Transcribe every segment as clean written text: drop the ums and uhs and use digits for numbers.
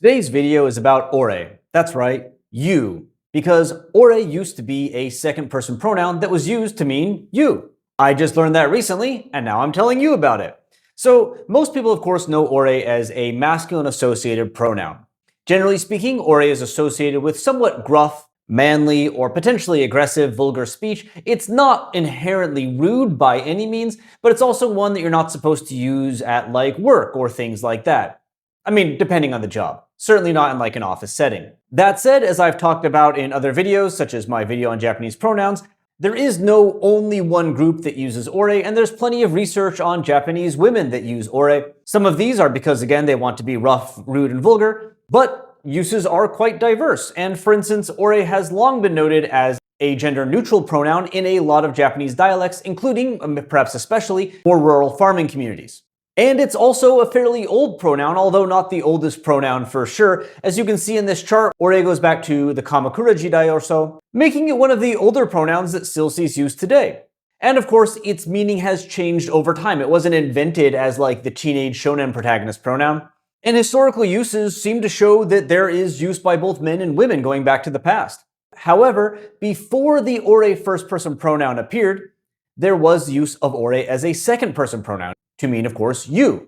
Today's video is about ore. That's right, you. Because ore used to be a second person pronoun that was used to mean you. I just learned that recently, and now I'm telling you about it. So, most people, of course, know ore as a masculine associated pronoun. Generally speaking, ore is associated with somewhat gruff, manly, or potentially aggressive, vulgar speech. It's not inherently rude by any means, but it's also one that you're not supposed to use at like work or things like that. I mean, depending on the job. Certainly not in like an office setting. That said, as I've talked about in other videos, such as my video on Japanese pronouns, there is no only one group that uses ore, and there's plenty of research on Japanese women that use ore. Some of these are because, again, they want to be rough, rude, and vulgar, but uses are quite diverse. And for instance, ore has long been noted as a gender-neutral pronoun in a lot of Japanese dialects, including, perhaps especially, more rural farming communities. And it's also a fairly old pronoun, although not the oldest pronoun for sure. As you can see in this chart, ore goes back to the Kamakura Jidai or so, making it one of the older pronouns that still sees use today. And of course, its meaning has changed over time. It wasn't invented as like the teenage shonen protagonist pronoun. And historical uses seem to show that there is use by both men and women going back to the past. However, before the ore first person pronoun appeared, there was use of ore as a second person pronoun, to mean, of course, you.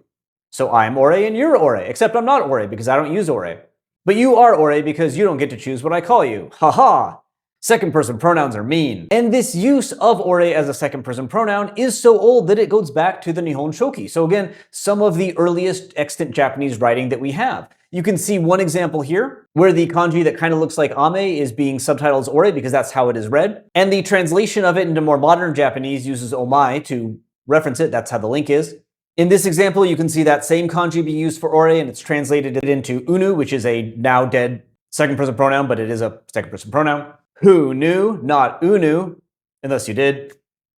So I'm ore and you're ore, except I'm not ore because I don't use ore. But you are ore because you don't get to choose what I call you. Haha! Second person pronouns are mean. And this use of ore as a second person pronoun is so old that it goes back to the Nihon Shoki. So again, some of the earliest extant Japanese writing that we have. You can see one example here, where the kanji that kind of looks like ame is being subtitled as ore because that's how it is read. And the translation of it into more modern Japanese uses omae to reference it. That's how the link is. In this example, you can see that same kanji being used for ore, and it's translated into unu, which is a now dead second person pronoun, but it is a second person pronoun. Who knew? Not unu, unless you did.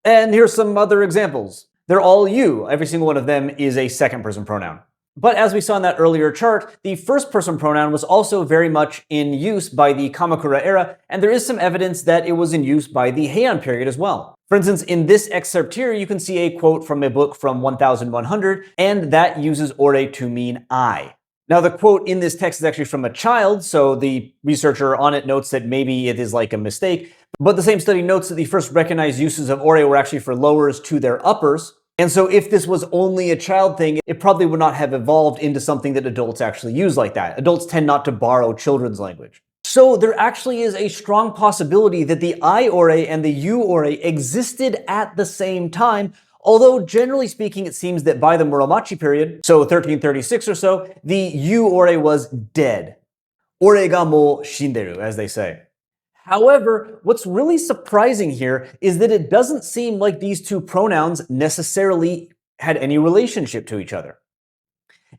And here's some other examples. They're all you. Every single one of them is a second person pronoun. But as we saw in that earlier chart, the first person pronoun was also very much in use by the Kamakura era, and there is some evidence that it was in use by the Heian period as well. For instance, in this excerpt here, you can see a quote from a book from 1100, and that uses ore to mean I. Now, the quote in this text is actually from a child, so the researcher on it notes that maybe it is like a mistake, but the same study notes that the first recognized uses of ore were actually for lowers to their uppers. And so if this was only a child thing, it probably would not have evolved into something that adults actually use like that. Adults tend not to borrow children's language. So there actually is a strong possibility that the I ore and the U ore existed at the same time, although generally speaking it seems that by the Muromachi period, so 1336 or so, the U ore was dead. Ore ga mo shinderu, as they say. However, what's really surprising here is that it doesn't seem like these two pronouns necessarily had any relationship to each other.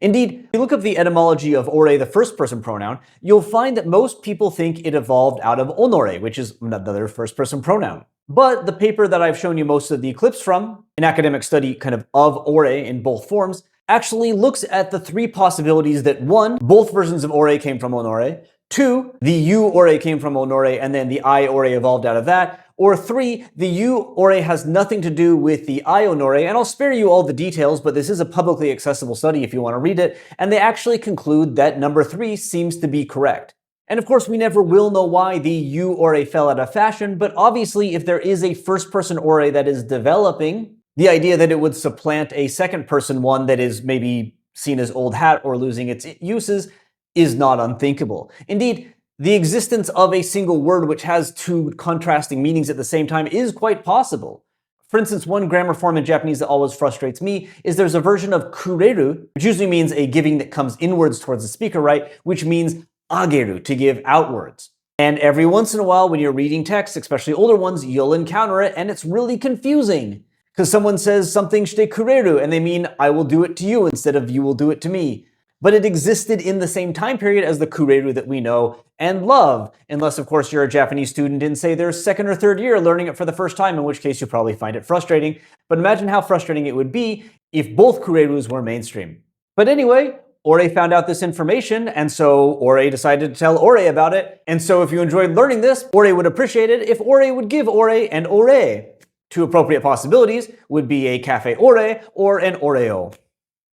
Indeed, if you look up the etymology of ore, the first person pronoun, you'll find that most people think it evolved out of onore, which is another first person pronoun. But the paper that I've shown you most of the clips from, an academic study kind of ore in both forms, actually looks at the three possibilities that one, both versions of ore came from onore, two, the U ore came from onore and then the I ore evolved out of that. Or three, the U ore has nothing to do with the I onore, and I'll spare you all the details, but this is a publicly accessible study if you want to read it, and they actually conclude that number three seems to be correct. And of course, we never will know why the U ore fell out of fashion, but obviously if there is a first person ore that is developing, the idea that it would supplant a second person one that is maybe seen as old hat or losing its uses is not unthinkable. Indeed, the existence of a single word which has two contrasting meanings at the same time is quite possible. For instance, one grammar form in Japanese that always frustrates me is there's a version of kureru, which usually means a giving that comes inwards towards the speaker, right? Which means ageru, to give outwards. And every once in a while when you're reading text, especially older ones, you'll encounter it and it's really confusing. Because someone says something shite kureru and they mean I will do it to you instead of you will do it to me. But it existed in the same time period as the kureru that we know and love, unless of course you're a Japanese student in say their second or third year learning it for the first time, in which case you'll probably find it frustrating. But imagine how frustrating it would be if both kurerus were mainstream. But anyway, ore found out this information, and so ore decided to tell ore about it. And so if you enjoyed learning this, ore would appreciate it if ore would give ore and ore. Two appropriate possibilities would be a cafe ore or an oreo.